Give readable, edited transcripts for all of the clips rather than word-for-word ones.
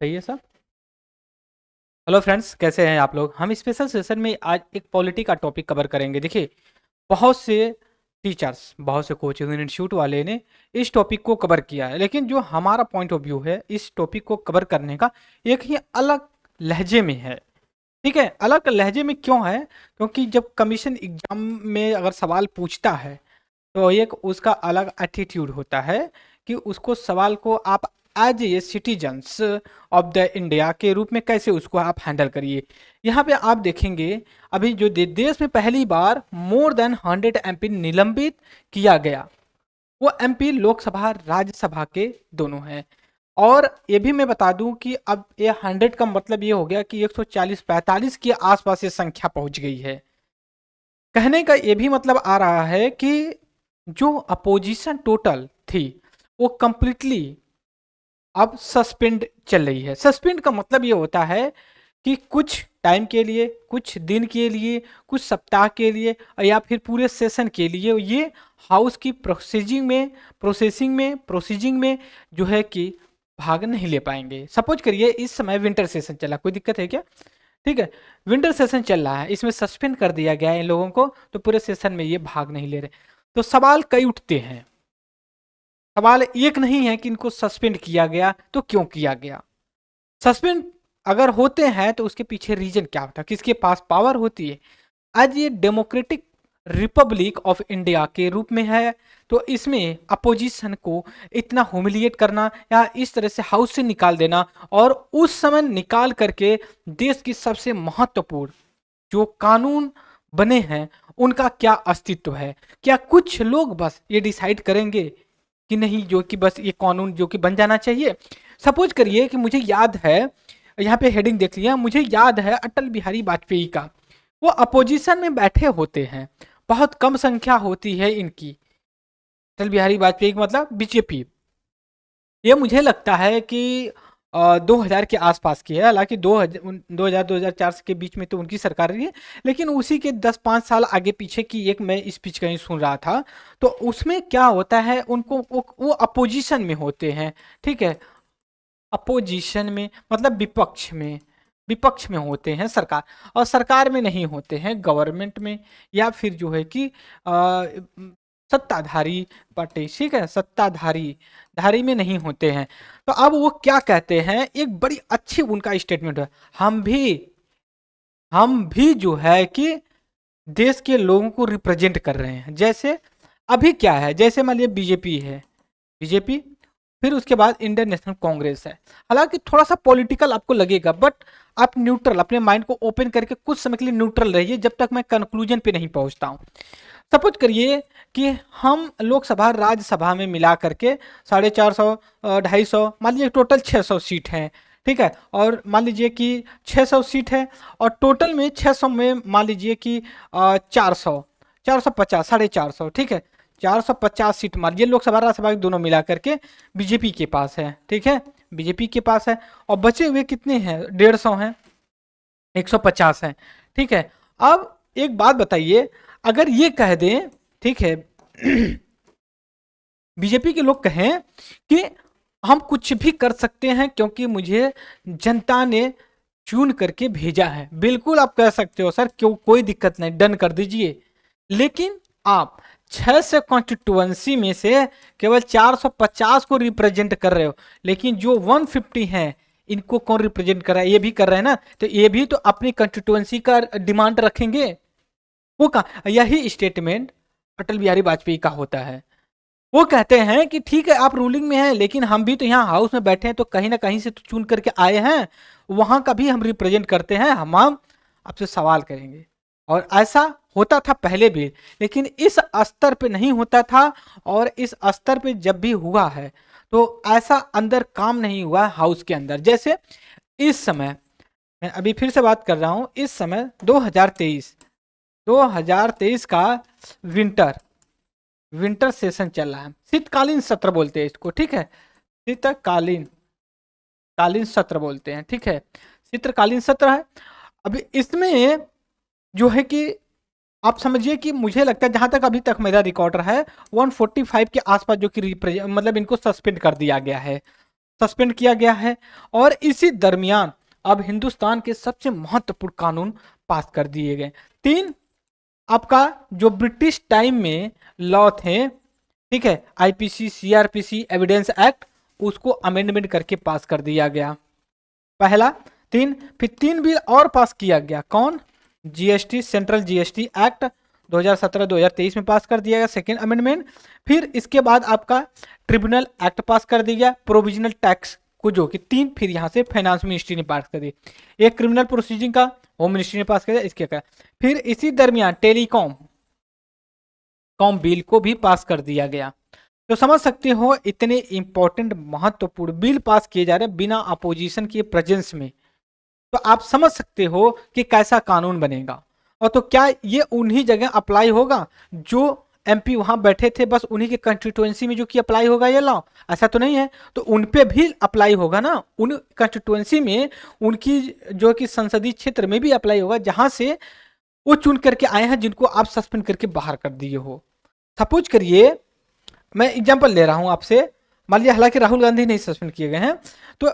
सही है सब। हेलो फ्रेंड्स, कैसे हैं आप लोग। हम स्पेशल सेशन में आज एक पॉलिटी का टॉपिक कवर करेंगे। देखिए, बहुत से टीचर्स, बहुत से कोचिंग इंस्टीट्यूट वाले ने इस टॉपिक को कवर किया है, लेकिन जो हमारा पॉइंट ऑफ व्यू है इस टॉपिक को कवर करने का एक ही अलग लहजे में है। ठीक है, अलग लहजे में क्यों है? क्योंकि जब कमीशन एग्जाम में अगर सवाल पूछता है तो एक उसका अलग एटीट्यूड होता है कि उसको सवाल को आप as a citizens of the India के रूप में कैसे उसको आप हैंडल करिए। यहाँ पे आप देखेंगे, अभी जो देश में पहली बार मोर देन 100 एमपी निलंबित किया गया, वो एमपी लोकसभा राज्यसभा के दोनों हैं। और ये भी मैं बता दूं कि अब ये 100 का मतलब ये हो गया कि 140-45 के आसपास ये संख्या पहुंच गई है। कहने का ये भी मतलब आ रहा है कि जो अपोजिशन टोटल थी वो कंप्लीटली अब सस्पेंड चल रही है। सस्पेंड का मतलब ये होता है कि कुछ टाइम के लिए, कुछ दिन के लिए, कुछ सप्ताह के लिए या फिर पूरे सेशन के लिए ये हाउस की प्रोसीजिंग में जो है कि भाग नहीं ले पाएंगे। सपोज करिए इस समय विंटर सेशन चला, कोई दिक्कत है क्या? ठीक है, विंटर सेशन चल रहा है, इसमें सस्पेंड कर दिया गया है इन लोगों को, तो पूरे सेशन में ये भाग नहीं ले रहे। तो सवाल कई उठते हैं। सवाल एक नहीं है कि इनको सस्पेंड किया गया तो क्यों किया गया। सस्पेंड अगर होते हैं तो उसके पीछे रीजन क्या होता है, किसके पास पावर होती है। आज ये डेमोक्रेटिक रिपब्लिक ऑफ इंडिया के रूप में है, तो इसमें अपोजिशन को इतना ह्यूमिलिएट करना या इस तरह से हाउस से निकाल देना, और उस समय निकाल करके देश की सबसे महत्वपूर्ण जो कानून बने हैं उनका क्या अस्तित्व है। क्या कुछ लोग बस ये डिसाइड करेंगे कि नहीं, जो कि बस ये कानून जो कि बन जाना चाहिए। सपोज करिए कि मुझे याद है, यहाँ पे हेडिंग देख लिया, मुझे याद है अटल बिहारी वाजपेयी का, वो अपोजिशन में बैठे होते हैं, बहुत कम संख्या होती है इनकी। अटल बिहारी वाजपेयी का मतलब बीजेपी। ये मुझे लगता है कि 2000 के आसपास की है, हालांकि 2000-2004 के बीच में तो उनकी सरकार रही है, लेकिन उसी के 10-5 साल आगे पीछे की एक मैं स्पीच कहीं सुन रहा था। तो उसमें क्या होता है, उनको वो अपोजिशन में होते हैं। ठीक है, अपोजिशन में मतलब विपक्ष में होते हैं सरकार, और सरकार में नहीं होते हैं, गवर्नमेंट में, या फिर जो है कि सत्ताधारी पार्टी। ठीक है, सत्ताधारी धारी में नहीं होते हैं। तो अब वो क्या कहते हैं, एक बड़ी अच्छी उनका स्टेटमेंट है, हम भी जो है कि देश के लोगों को रिप्रेजेंट कर रहे हैं। जैसे अभी क्या है, जैसे मान लीजिए बीजेपी है, बीजेपी, फिर उसके बाद इंडियन नेशनल कांग्रेस है। हालांकि थोड़ा सा पॉलिटिकल आपको लगेगा, बट आप न्यूट्रल, अपने माइंड को ओपन करके कुछ समय के लिए न्यूट्रल रहिए जब तक मैं कंक्लूजन पे नहीं पहुंचता हूं। सपोज करिए कि हम लोकसभा राज्यसभा में मिला करके 450, 250, मान लीजिए टोटल 600 सीट हैं। ठीक है, और मान लीजिए कि 600 सीट है, और टोटल में 600 में मान लीजिए कि 400, 450, 450, ठीक है, 450 सीट मान लीजिए लोकसभा राज्यसभा दोनों मिला करके बीजेपी के पास है। ठीक है, बीजेपी के पास है, और बचे हुए कितने हैं, 150 हैं, 150 हैं। ठीक है, अब एक बात बताइए, अगर ये कह दें, ठीक है, बीजेपी के लोग कहें कि हम कुछ भी कर सकते हैं क्योंकि मुझे जनता ने चुन करके भेजा है, बिल्कुल आप कह सकते हो सर, क्यों, कोई दिक्कत नहीं, डन कर दीजिए। लेकिन आप 6 कॉन्स्टिट्युएंसी में से केवल 450 को रिप्रेजेंट कर रहे हो, लेकिन जो 150 हैं इनको कौन रिप्रेजेंट कर रहा है, ये भी कर रहे हैं ना, तो ये भी तो अपनी कॉन्स्टिट्युएंसी का डिमांड रखेंगे। वो कहा, यही स्टेटमेंट अटल बिहारी वाजपेयी का होता है। वो कहते हैं कि ठीक है आप रूलिंग में हैं, लेकिन हम भी तो यहाँ हाउस में बैठे हैं, तो कहीं ना कहीं से तो चुन करके आए हैं, वहां का भी हम रिप्रेजेंट करते हैं, हम आपसे सवाल करेंगे। और ऐसा होता था पहले भी, लेकिन इस स्तर पे नहीं होता था, और इस स्तर पे जब भी हुआ है तो ऐसा अंदर काम नहीं हुआ हाउस के अंदर। जैसे इस समय, मैं अभी फिर से बात कर रहा हूं, इस समय 2023 का विंटर विंटर सेशन चल रहा है, शीतकालीन सत्र बोलते हैं इसको। ठीक है, शीतकालीन कालीन सत्र बोलते हैं। ठीक है, शीतकालीन सत्र है। अभी इसमें जो है कि आप समझिए कि मुझे लगता है, जहां तक अभी तक मेरा रिकॉर्डर है, 145 के आसपास जो कि मतलब इनको सस्पेंड कर दिया गया है। सस्पेंड किया गया है। और इसी दरमियान अब हिंदुस्तान के सबसे महत्वपूर्ण कानून पास कर दिए गए। 3 आपका जो ब्रिटिश टाइम में लॉ थे, ठीक है, आईपीसी, सीआरपीसी, एविडेंस एक्ट, उसको अमेंडमेंट करके पास कर दिया गया। पहला 3, फिर 3 बिल और पास किया गया। कौन? जीएसटी, सेंट्रल जीएसटी एक्ट 2017-2023 में पास कर दिया गया, सेकेंड अमेंडमेंट। फिर इसके बाद आपका ट्रिब्यूनल एक्ट पास कर दिया गया, प्रोविजनल टैक्स को जो कि 3, फिर यहाँ से फाइनेंस मिनिस्ट्री ने पास कर दी। एक क्रिमिनल प्रोसीजिंग का होम मिनिस्ट्री ने पास कर दिया, इसके का। फिर इसी दरमियान टेलीकॉम बिल को भी पास कर दिया गया। तो समझ सकते हो इतने इंपॉर्टेंट महत्वपूर्ण बिल पास किए जा रहे हैं बिना अपोजिशन के प्रेजेंस में। तो आप समझ सकते हो कि कैसा कानून बनेगा। और तो क्या ये उन्हीं जगह अप्लाई होगा जो एमपी वहां बैठे थे, बस उन्हीं के कंस्टिट्यूएंसी में जो कि अप्लाई होगा ये लॉ? ऐसा तो नहीं है। तो उन पे भी अप्लाई होगा ना, उन कंस्टिट्यूएंसी में, उनकी जो कि संसदीय क्षेत्र में भी अप्लाई होगा जहां से वो चुन करके आए हैं, जिनको आप सस्पेंड करके बाहर कर दिए हो। सपोज करिए, मैं एग्जांपल ले रहा हूं आपसे, मान लिया हालांकि राहुल गांधी नहीं सस्पेंड किए गए हैं, तो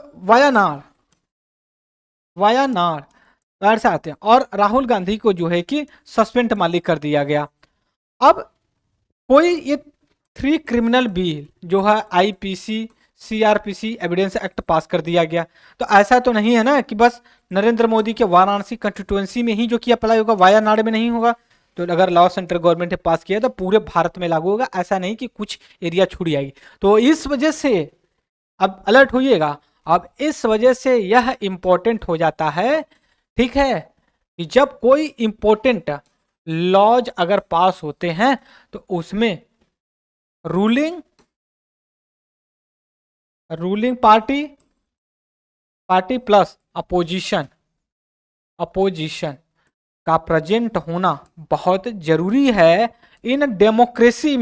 वायनाड से आते हैं और राहुल गांधी को जो है कि सस्पेंड मान कर दिया गया। अब कोई ये 3 क्रिमिनल बिल जो है आईपीसी, सीआरपीसी, एविडेंस एक्ट पास कर दिया गया। तो ऐसा तो नहीं है ना कि बस नरेंद्र मोदी के वाराणसी कंस्टिट्यूएंसी में ही जो कि अप्लाई होगा, वायनाड में नहीं होगा। तो अगर लॉ सेंट्रल गवर्नमेंट ने पास किया तो पूरे भारत में लागू होगा, ऐसा नहीं कि कुछ एरिया छूट जाएगी। तो इस वजह से अब अलर्ट होइएगा। अब इस वजह से यह इंपॉर्टेंट हो जाता है, ठीक है, कि जब कोई इंपॉर्टेंट लॉज अगर पास होते हैं तो उसमें रूलिंग पार्टी प्लस अपोजिशन का प्रेजेंट होना बहुत जरूरी है इन डेमोक्रेसी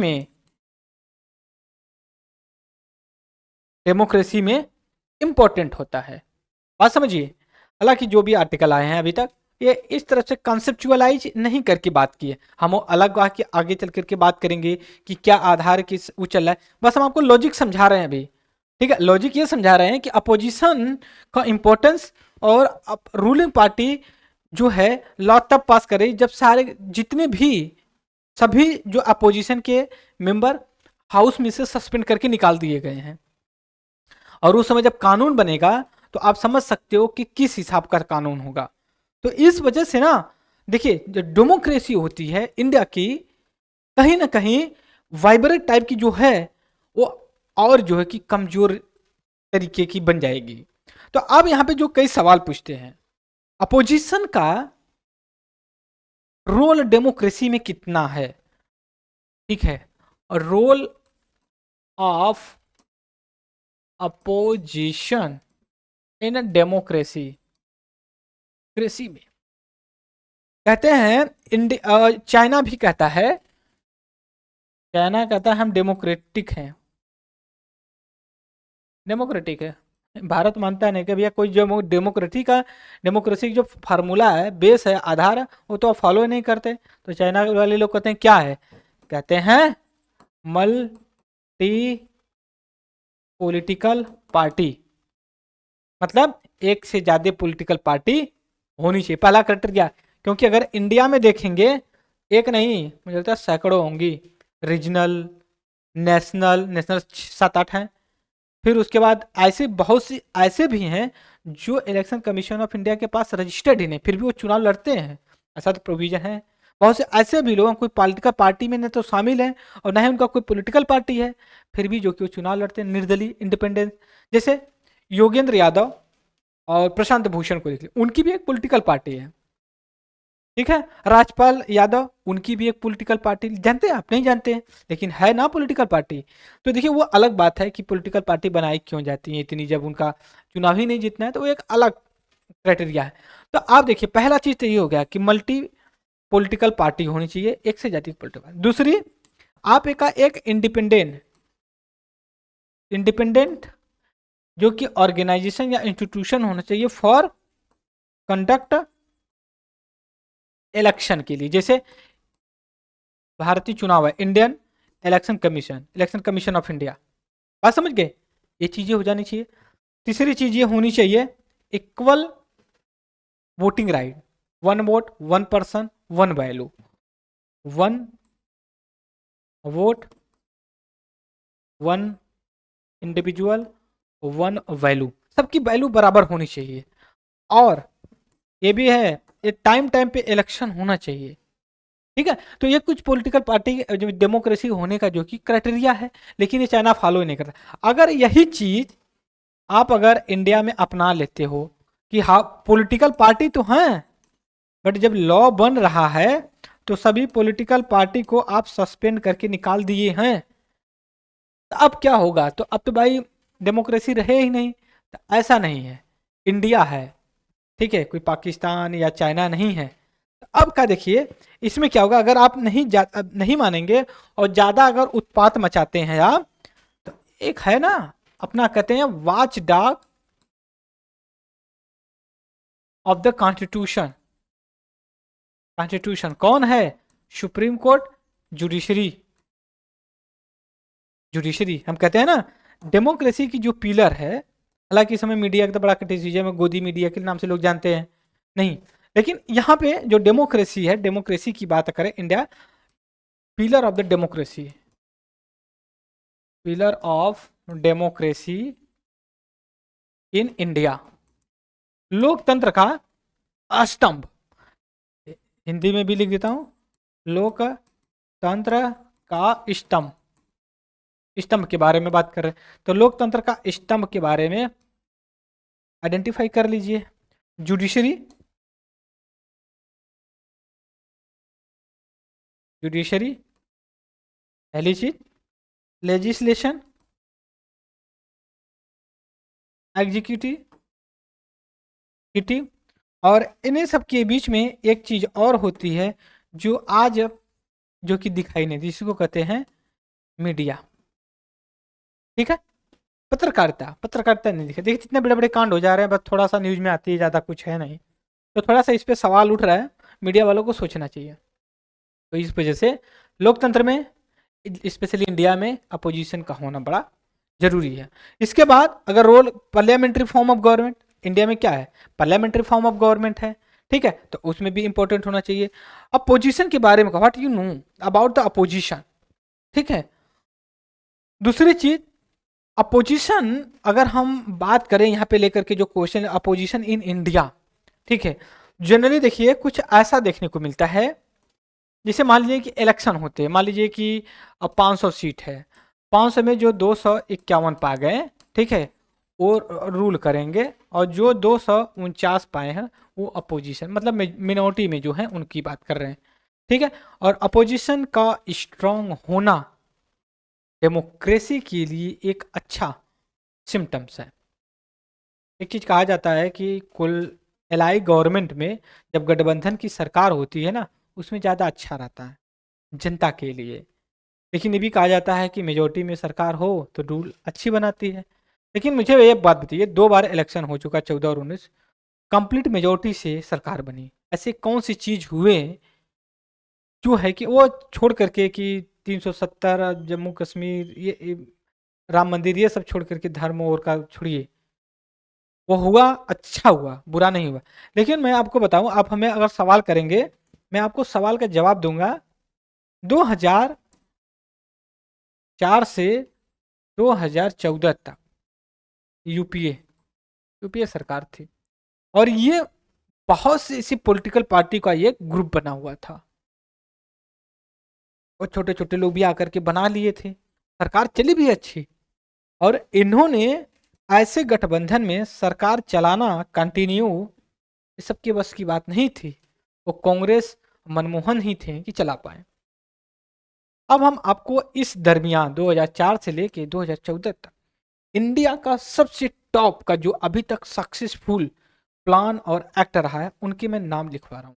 में इंपॉर्टेंट होता है। बात समझिए। हालांकि जो भी आर्टिकल आए हैं अभी तक ये इस तरह से कंसेप्चुअलाइज नहीं करके बात की है, हम अलग आगे चल करके बात करेंगे कि क्या आधार किस वो चल रहा है। बस हम आपको लॉजिक समझा रहे हैं अभी, ठीक है। लॉजिक ये समझा रहे हैं कि अपोजिशन का इंपॉर्टेंस और रूलिंग पार्टी जो है लॉ तब पास करे जब सारे जितने भी सभी जो अपोजिशन के मेंबर हाउस में से सस्पेंड करके निकाल दिए गए हैं। और उस समय जब कानून बनेगा तो आप समझ सकते हो कि किस हिसाब का कानून होगा। तो इस वजह से ना देखिए, जो डेमोक्रेसी होती है इंडिया की, कहीं ना कहीं वाइब्रेंट टाइप की जो है वो और जो है कि कमजोर तरीके की बन जाएगी। तो अब यहां पे जो कई सवाल पूछते हैं, अपोजिशन का रोल डेमोक्रेसी में कितना है, ठीक है, role of opposition in democracy में कहते हैं चाइना भी कहता है, हम डेमोक्रेटिक हैं, भारत मानता नहीं कि भैया कोई जो डेमोक्रेसी जो फार्मूला है, बेस है, आधार है, वो तो फॉलो नहीं करते। तो चाइना वाले लोग कहते हैं क्या है, कहते हैं मल्टी पॉलिटिकल पार्टी, मतलब एक से ज्यादा पॉलिटिकल पार्टी होनी चाहिए। पहला क्राइटेरिया, क्योंकि अगर इंडिया में देखेंगे एक नहीं मुझे लगता है सैकड़ों होंगी, रीजनल, नेशनल 7-8 हैं। फिर उसके बाद ऐसे बहुत सी ऐसे भी हैं जो इलेक्शन कमीशन ऑफ इंडिया के पास रजिस्टर्ड ही नहीं, फिर भी वो चुनाव लड़ते हैं, ऐसा तो प्रोविजन है। बहुत से ऐसे भी लोग कोई पॉलिटिकल पार्टी में न तो शामिल है और न ही उनका कोई पॉलिटिकल पार्टी है, फिर भी जो कि वो चुनाव लड़ते हैं निर्दलीय, इंडिपेंडेंट। जैसे योगेंद्र यादव और प्रशांत भूषण को देखिए, उनकी भी एक पॉलिटिकल पार्टी है, ठीक है। राजपाल यादव, उनकी भी एक पॉलिटिकल पार्टी, जानते हैं आप? नहीं जानते हैं, लेकिन है ना पॉलिटिकल पार्टी। तो देखिए वो अलग बात है कि पॉलिटिकल पार्टी बनाई क्यों जाती है इतनी, जब उनका चुनाव ही नहीं जीतना है, तो वो एक अलग क्राइटेरिया है। तो आप देखिए पहला चीज तो ये हो गया कि मल्टी पॉलिटिकल पार्टी होनी चाहिए, एक से ज्यादा पॉलिटिकल। दूसरी, आप एक इंडिपेंडेंट जो कि ऑर्गेनाइजेशन या इंस्टीट्यूशन होना चाहिए फॉर कंडक्ट इलेक्शन के लिए। जैसे भारतीय चुनाव है, Indian election commission of India, बात समझ गए, ये चीजें हो जानी चाहिए। तीसरी चीज ये होनी चाहिए equal voting right, one vote one person one value, one vote one individual one value, सबकी वैल्यू बराबर होनी चाहिए। और ये भी है, ये टाइम टाइम पे इलेक्शन होना चाहिए। ठीक है, तो ये कुछ पॉलिटिकल पार्टी जो डेमोक्रेसी होने का जो कि क्राइटेरिया है, लेकिन ये चाइना फॉलो ही नहीं करता। अगर यही चीज आप अगर इंडिया में अपना लेते हो कि हाँ पॉलिटिकल पार्टी तो हैं, बट जब लॉ बन रहा है तो सभी पॉलिटिकल पार्टी को आप सस्पेंड करके निकाल दिए हैं, तो अब क्या होगा? तो अब तो भाई डेमोक्रेसी रहे ही नहीं। तो ऐसा नहीं है, इंडिया है, ठीक है, कोई पाकिस्तान या चाइना नहीं है। तो अब क्या देखिए, इसमें क्या होगा अगर आप नहीं मानेंगे और ज्यादा अगर उत्पात मचाते हैं आप, तो एक है ना अपना कहते हैं watch dog of the constitution. Constitution कौन है? Supreme court, judiciary. जुडिशरी हम कहते हैं ना डेमोक्रेसी की जो पिलर है, हालांकि इस समय मीडिया का बड़ा क्रिटिसिज्म है, गोदी मीडिया के नाम से लोग जानते हैं, नहीं, लेकिन यहाँ पे जो डेमोक्रेसी है, डेमोक्रेसी की बात करें India, pillar of the democracy, pillar of democracy in India, लोकतंत्र का स्तंभ, हिंदी में भी लिख देता हूं, लोकतंत्र का स्तंभ, स्तंभ के बारे में बात कर रहे हैं, तो लोकतंत्र का स्तंभ के बारे में आइडेंटिफाई कर लीजिए। जुडिशरी, जुडिशरी पहली चीज, लेजिस्लेशन, एग्जीक्यूटिव, और इन्हीं सब के बीच में एक चीज और होती है जो आज जो कि दिखाई नहीं, जिसको कहते हैं मीडिया। ठीक है, पत्रकारिता, पत्रकारिता नहीं दिखा, देखिए कितने बड़े बड़े कांड हो जा रहे हैं, बस थोड़ा सा न्यूज में आती है, ज्यादा कुछ है नहीं, तो थोड़ा सा इस पे सवाल उठ रहा है, मीडिया वालों को सोचना चाहिए। तो इस वजह से लोकतंत्र में, स्पेशली इंडिया में, अपोजिशन का होना बड़ा जरूरी है। इसके बाद अगर role parliamentary form of government, India में क्या है? पार्लियामेंट्री फॉर्म ऑफ गवर्नमेंट है, ठीक है, तो उसमें भी इंपॉर्टेंट होना चाहिए। अपोजिशन के बारे में what you know about the opposition, ठीक है। दूसरी चीज, अपोजिशन, अगर हम बात करें यहाँ पे लेकर के जो क्वेश्चन अपोजिशन इन इंडिया, ठीक है, जनरली देखिए कुछ ऐसा देखने को मिलता है, जैसे मान लीजिए कि इलेक्शन होते हैं, मान लीजिए कि अब 500 सीट है, 500 में जो 251 पा गए, ठीक है, वो रूल करेंगे, और जो 249 पाए हैं वो अपोजिशन, मतलब मिनोरिटी में जो है उनकी बात कर रहे हैं, ठीक है। और अपोजिशन का स्ट्रांग होना डेमोक्रेसी के लिए एक अच्छा सिम्टम्स है। एक चीज कहा जाता है कि कुल एलाई गवर्नमेंट में जब गठबंधन की सरकार होती है ना, उसमें ज़्यादा अच्छा रहता है जनता के लिए। लेकिन ये भी कहा जाता है कि मेजोरिटी में सरकार हो तो रूल अच्छी बनाती है। लेकिन मुझे ये बात बताइए, 2 बार इलेक्शन हो चुका, 14 और 19, कंप्लीट मेजोरिटी से सरकार बनी, ऐसे कौन सी चीज हुए जो है कि वो छोड़ करके कि 370 जम्मू कश्मीर, ये राम मंदिर, ये सब छोड़ करके धर्म और का छोड़िए, वो हुआ अच्छा हुआ, बुरा नहीं हुआ। लेकिन मैं आपको बताऊं, आप हमें अगर सवाल करेंगे, मैं आपको सवाल का जवाब दूंगा। 2004 से 2014 तक यूपीए यूपीए सरकार थी, और ये बहुत सी ऐसी पॉलिटिकल पार्टी का ये ग्रुप बना हुआ था, और छोटे छोटे लोग भी आकर के बना लिए थे, सरकार चली भी अच्छी। और इन्होंने ऐसे गठबंधन में सरकार चलाना कंटिन्यू, ये सबके बस की बात नहीं थी, वो कांग्रेस मनमोहन ही थे कि चला पाए। अब हम आपको इस दरमियान 2004 से लेके 2014 तक इंडिया का सबसे टॉप का जो अभी तक सक्सेसफुल प्लान और एक्ट रहा है, उनके मैं नाम लिखवा रहा हूँ।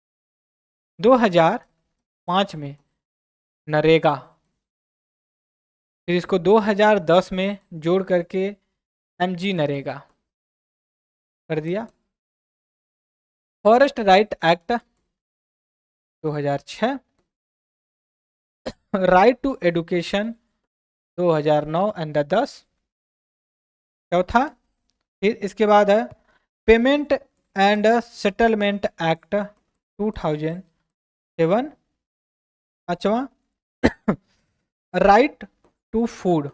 2005 में नरेगा, फिर इसको 2010 में जोड़ करके एमजी नरेगा कर दिया। Forest right act 2006, right to education 2009 and 10, चौथा फिर इसके बाद है पेमेंट एंड सेटलमेंट एक्ट 2007। पांचवा राइट टू फूड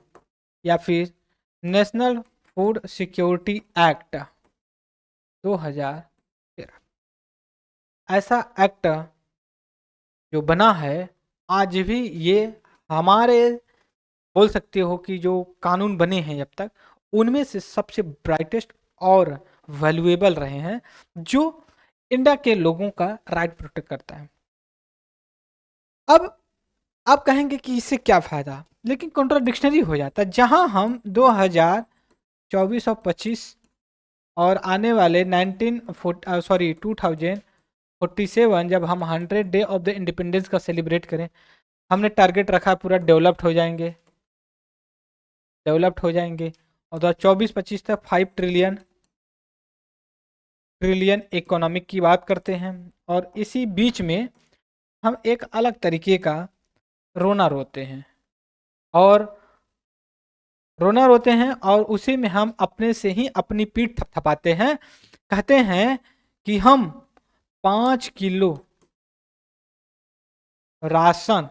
या फिर नेशनल फूड सिक्योरिटी एक्ट 2013। ऐसा एक्ट जो बना है आज भी, ये हमारे बोल सकते हो कि जो कानून बने हैं अब तक, उनमें से सबसे ब्राइटेस्ट और वैल्यूएबल रहे हैं, जो इंडिया के लोगों का राइट प्रोटेक्ट करता है। अब आप कहेंगे कि इससे क्या फायदा, लेकिन कॉन्ट्राडिक्शनरी हो जाता है। जहां हम 2024 और 25 और आने वाले 2047, जब हम 100 डे ऑफ द इंडिपेंडेंस का सेलिब्रेट करें, हमने टारगेट रखा पूरा डेवलप्ड हो जाएंगे, और 2024-25 तक 5 ट्रिलियन इकोनॉमिक की बात करते हैं। और इसी बीच में हम एक अलग तरीके का रोना रोते हैं और उसी में हम अपने से ही अपनी पीठ थपथपाते हैं, कहते हैं कि हम 5 किलो राशन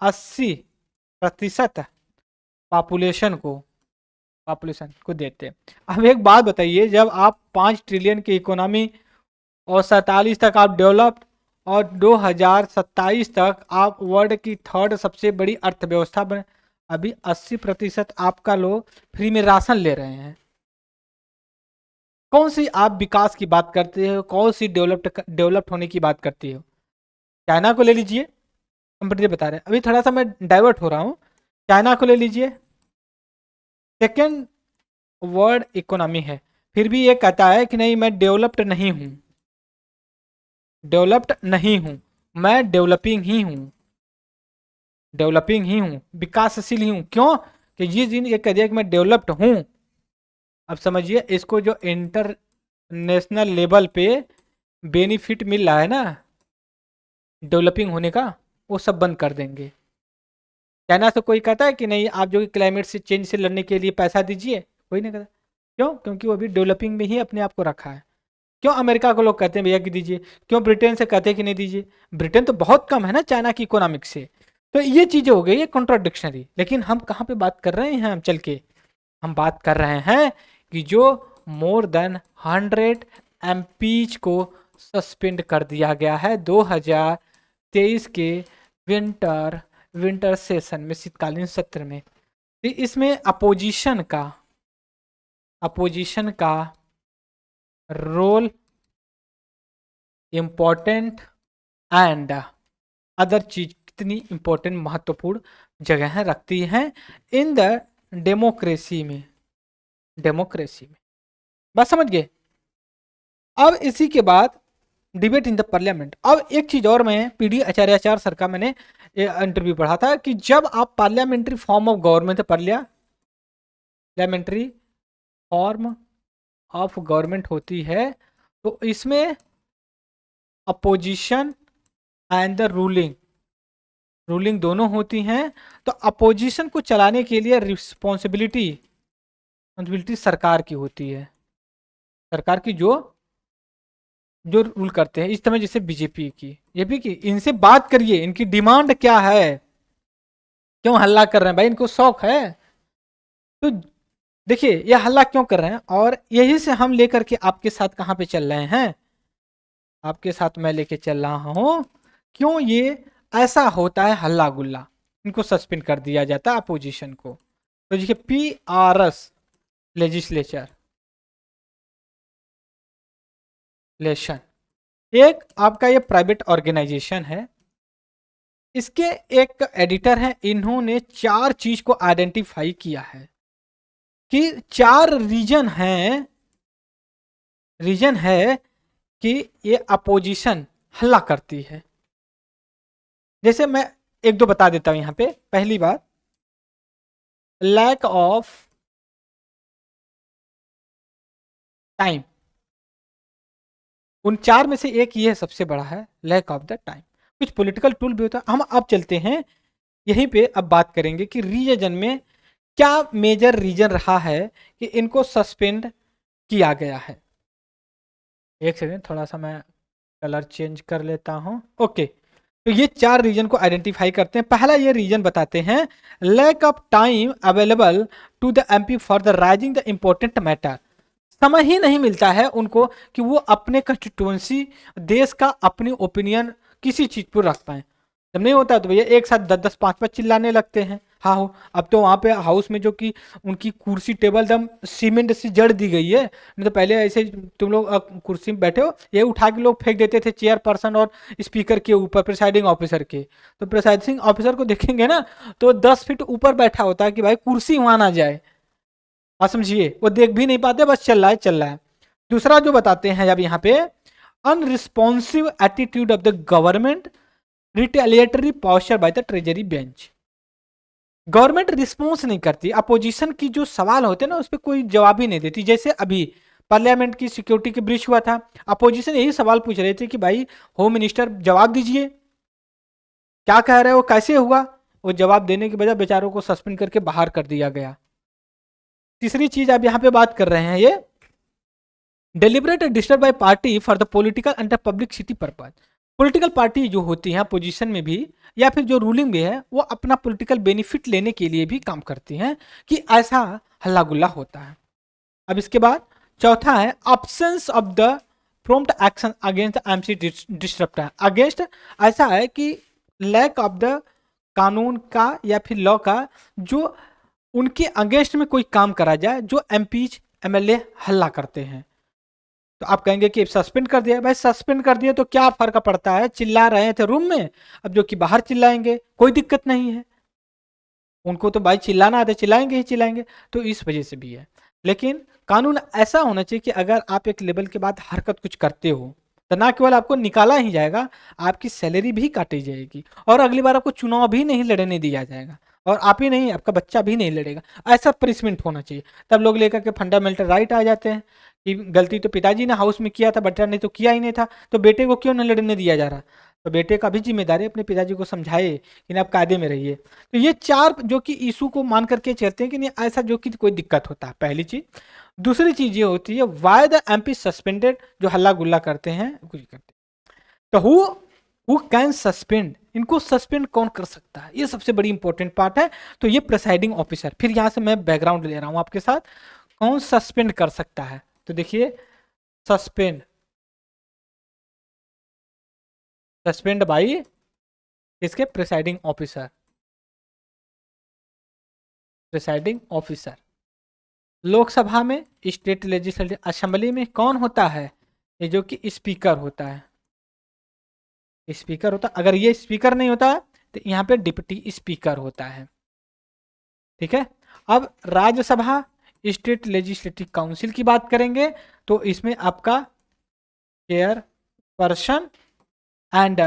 80% पॉपुलेशन को देते हैं। अब एक बात बताइए, जब आप 5 ट्रिलियन की इकोनॉमी और 47 तक आप डेवलप्ड और 2027 तक आप वर्ल्ड की 3rd सबसे बड़ी अर्थव्यवस्था बने, अभी 80% आपका लोग फ्री में राशन ले रहे हैं। कौन सी आप विकास की बात करते हो, कौन सी डेवलप्ड होने की बात करती हो? चाइना को ले लीजिए, कंपैरेटिव बता रहे हैं, अभी थोड़ा सा मैं डाइवर्ट हो रहा हूं। चाइना को ले लीजिए, 2nd वर्ल्ड इकोनॉमी है, फिर भी ये कहता है कि नहीं, मैं डेवलप्ड नहीं हूं, मैं डेवलपिंग ही हूं, विकासशील ही हूं। क्यों? कि जिस दिन ये कह दिया कि मैं डेवलप्ड हूं, अब समझिए इसको जो इंटरनेशनल लेवल पे बेनिफिट मिल रहा है ना डेवलपिंग होने का, वो सब बंद कर देंगे। चाइना से कोई कहता है कि नहीं, आप जो क्लाइमेट से चेंज से लड़ने के लिए पैसा दीजिए? कोई नहीं कहता। क्यों? क्योंकि वो अभी डेवलपिंग में ही अपने आप को रखा है। क्यों अमेरिका को लोग कहते हैं भैया कि दीजिए? क्यों ब्रिटेन से कहते हैं कि नहीं दीजिए? ब्रिटेन तो बहुत कम है ना चाइना की इकोनॉमिक से। तो ये चीजें हो गई, ये कॉन्ट्राडिक्शनरी। लेकिन हम कहाँ पे बात कर रहे हैं, हम चल के हम बात कर रहे हैं कि जो मोर देन 100 MPs को सस्पेंड कर दिया गया है 2023 के विंटर सेशन में, शीतकालीन सत्र में। तो इसमें अपोजिशन का रोल इम्पोर्टेंट एंड अदर चीज कितनी इंपॉर्टेंट महत्वपूर्ण जगह रखती हैं इन द डेमोक्रेसी में। बात समझ गए? अब इसी के बाद डिबेट इन द पार्लियामेंट। अब एक चीज और, मैं पीडी आचार्याचार्य सर का मैंने इंटरव्यू पढ़ा था कि जब आप parliamentary form of government parliamentary form of government होती है, तो इसमें अपोजिशन एंड द रूलिंग दोनों होती हैं। तो अपोजिशन को चलाने के लिए रिस्पॉन्सिबिलिटी सरकार की होती है, सरकार की जो रूल करते हैं। इस तरह जैसे बीजेपी की, ये भी कि इनसे बात करिए, इनकी डिमांड क्या है, क्यों हल्ला कर रहे हैं भाई, इनको शौक है। तो देखिए ये हल्ला क्यों कर रहे हैं, और यही से हम लेकर के आपके साथ कहाँ पे चल रहे हैं, आपके साथ मैं लेके चल रहा हूं। क्यों ये ऐसा होता है हल्ला गुल्ला, इनको सस्पेंड कर दिया जाता है अपोजिशन को। तो देखिए PRS लेजिस्लेशन एक आपका ये प्राइवेट ऑर्गेनाइजेशन है, इसके एक एडिटर हैं, इन्होंने 4 चीज को आइडेंटिफाई किया है कि 4 रीजन है कि ये अपोजिशन हल्ला करती है। जैसे मैं 1-2 बता देता हूं यहां पे। पहली बात, लैक ऑफ टाइम। उन 4 में से एक ये सबसे बड़ा है, लैक ऑफ द टाइम। कुछ पॉलिटिकल टूल भी होता है। हम अब चलते हैं यहीं पे, अब बात करेंगे कि रीजन में क्या मेजर रीजन रहा है कि इनको सस्पेंड किया गया है। एक सेकेंड, थोड़ा सा मैं कलर चेंज कर लेता हूं। ओके, तो ये 4 रीजन को आइडेंटिफाई करते हैं। पहला ये रीजन बताते हैं, lack of time available to the MP for the rising the important matter. समय ही नहीं मिलता है उनको कि वो अपने कंस्टिट्यूंसी, देश का अपनी ओपिनियन किसी चीज पर रख पाए। जब नहीं होता तो भैया एक साथ 10-10 5-5 चिल्लाने लगते हैं। हाँ हो, अब तो वहां पे हाउस में जो कि उनकी कुर्सी टेबल एकदम सीमेंट से जड़ दी गई है। नहीं तो पहले ऐसे तुम लोग कुर्सी में बैठे हो, ये उठा के लोग फेंक देते थे चेयर पर्सन और स्पीकर के ऊपर, प्रिसाइडिंग ऑफिसर के। तो प्रिसाइडिंग ऑफिसर को देखेंगे ना तो 10 फीट ऊपर बैठा होता है कि भाई कुर्सी वहां ना जाए। आप समझिए, वो देख भी नहीं पाते, बस चल रहा है चल रहा है। दूसरा जो बताते हैं अब यहाँ पे, unresponsive attitude of the government, retaliatory posture by the treasury bench. Government response नहीं करती, अपोजिशन की जो सवाल होते हैं ना उस पर कोई जवाब ही नहीं देती। जैसे अभी पार्लियामेंट की सिक्योरिटी के ब्रीच हुआ था, अपोजिशन यही सवाल पूछ रहे थे कि भाई होम मिनिस्टर जवाब दीजिए, क्या कह रहे हो, कैसे हुआ। वो जवाब देने के बजाय बेचारों को सस्पेंड करके बाहर कर दिया गया। तीसरी चीज आप यहाँ पे बात कर रहे हैं, ये deliberate disturb by party for the political and publicity purpose. Political party जो होती है पोजीशन में भी या फिर जो रूलिंग में है, वो अपना पॉलिटिकल बेनिफिट लेने के लिए भी काम करती हैं कि ऐसा हल्ला गुल्ला होता है। अब इसके बाद चौथा है absence of the prompt action against MC disruptor. Against ऐसा है कि लैक ऑफ द कानून का या फिर लॉ का जो उनके अगेंस्ट में कोई काम करा जाए, जो एमपीज एमएलए हल्ला करते हैं। तो आप कहेंगे कि सस्पेंड कर दिया, भाई सस्पेंड कर दिया तो क्या फर्क पड़ता है, चिल्ला रहे थे रूम में, अब जो कि बाहर चिल्लाएंगे कोई दिक्कत नहीं है। उनको तो भाई चिल्लाना आता है, चिल्लाएंगे ही चिल्लाएंगे। तो इस वजह से भी है। लेकिन कानून ऐसा होना चाहिए कि अगर आप एक लेवल के बाद हरकत कुछ करते हो तो ना केवल आपको निकाला ही जाएगा, आपकी सैलरी भी काटी जाएगी और अगली बार आपको चुनाव भी नहीं लड़ने दिया जाएगा, और आप ही नहीं, आपका बच्चा भी नहीं लड़ेगा। ऐसा पनिशमेंट होना चाहिए। तब लोग लेकर के फंडामेंटल राइट आ जाते हैं कि गलती तो पिताजी ने हाउस में किया था, बेटा ने तो किया ही नहीं था, तो बेटे को क्यों नहीं लड़ने दिया जा रहा। तो बेटे का भी जिम्मेदारी अपने पिताजी को समझाए कि आप कायदे में रहिए। तो ये 4 जो कि इशू को मान करके चलते हैं कि नहीं ऐसा जो कि कोई दिक्कत होता है, पहली चीज। दूसरी चीज ये होती है वाई द एमपी सस्पेंडेड, जो हल्ला गुल्ला करते हैं कुछ करते हैं। तो हु कैन सस्पेंड, इनको सस्पेंड कौन कर सकता है, ये सबसे बड़ी इंपॉर्टेंट पार्ट है। तो ये प्रिसाइडिंग ऑफिसर, फिर यहां से मैं बैकग्राउंड ले रहा हूं आपके साथ, कौन सस्पेंड कर सकता है। तो देखिए, सस्पेंड, सस्पेंड बाई इसके presiding officer, presiding officer. Lok Sabha में, स्टेट लेजिस्लेटिव असेंबली में कौन होता है, ये जो कि स्पीकर होता है, स्पीकर होता। अगर ये स्पीकर नहीं होता तो यहाँ पे डिप्टी स्पीकर होता है। ठीक है। अब राज्यसभा, स्टेट लेजिस्लेटिव काउंसिल की बात करेंगे तो इसमें आपका chair person and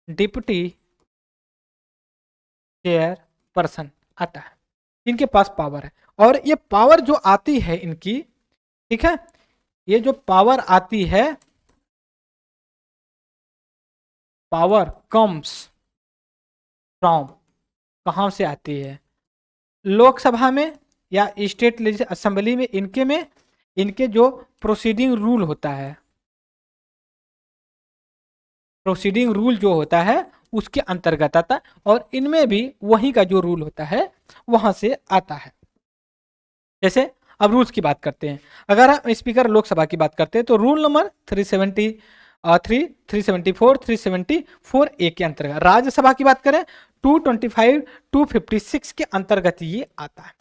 deputy chair person आता है। इनके पास पावर है, और ये पावर जो आती है इनकी, ठीक है, ये जो पावर आती है, पावर कम्स फ्रॉम, कहां से आती है, लोकसभा में या स्टेट असेंबली में, इनके में इनके जो प्रोसीडिंग रूल होता है, प्रोसीडिंग रूल जो होता है उसके अंतर्गत आता है, और इनमें भी वही का जो रूल होता है वहां से आता है। जैसे अब रूल्स की बात करते हैं, अगर हम स्पीकर लोकसभा की बात करते हैं तो रूल नंबर 374, 374 ए के अंतर्गत। राज्यसभा की बात करें 225, 256 के अंतर्गत ये आता है।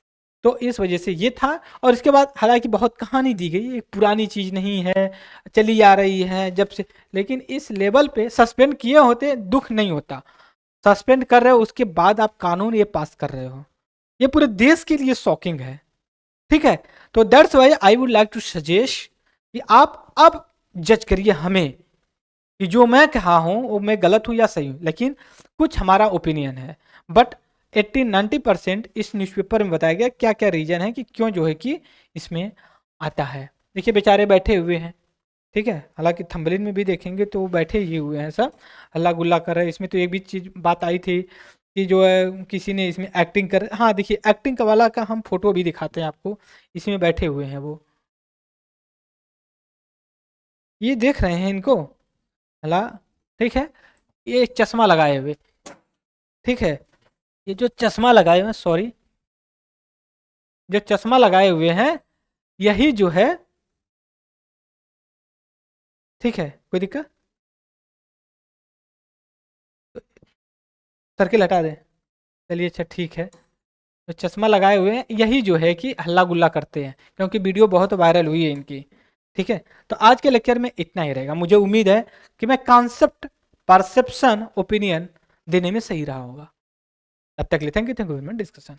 तो इस वजह से ये था। और इसके बाद हालांकि बहुत कहानी दी गई, एक पुरानी चीज नहीं है, चली आ रही है जब से, लेकिन इस लेवल पे सस्पेंड किए होते दुख नहीं होता। सस्पेंड कर रहे हो उसके बाद आप कानून ये पास कर रहे हो, ये पूरे देश के लिए शॉकिंग है। ठीक है। तो that's why I would like to suggest कि आप अब जज करिए हमें कि जो मैं कहा हूं वो मैं गलत हूं या सही हूं, लेकिन कुछ हमारा ओपिनियन है। बट 80-90% इस न्यूज़पेपर में बताया गया क्या क्या रीजन है कि क्यों जो है कि इसमें आता है। देखिए बेचारे बैठे हुए हैं, ठीक है, हालांकि थंबनेल में भी देखेंगे तो वो बैठे ही हुए हैं, सब हल्ला गुल्ला कर रहे हैं। इसमें तो एक भी चीज बात आई थी कि जो है किसी ने इसमें एक्टिंग कर, हाँ देखिए एक्टिंग का वाला का हम फोटो भी दिखाते हैं आपको, इसमें बैठे हुए हैं वो, ये देख रहे हैं इनको, हला, ठीक है, ये चश्मा लगाए हुए, ठीक है, ये जो चश्मा लगाए हुए हैं, सॉरी, जो चश्मा लगाए हुए हैं, यही जो है, ठीक है, कोई दिक्कत, सर्किल हटा दें, चलिए अच्छा ठीक है। तो चश्मा लगाए हुए हैं, यही जो है कि हल्ला गुल्ला करते हैं, क्योंकि वीडियो बहुत वायरल हुई है इनकी। ठीक है, तो आज के लेक्चर में इतना ही रहेगा। मुझे उम्मीद है कि मैं कॉन्सेप्ट, परसेप्शन, ओपिनियन देने में सही रहा होगा। तब तक के लिए thank you very much discussion.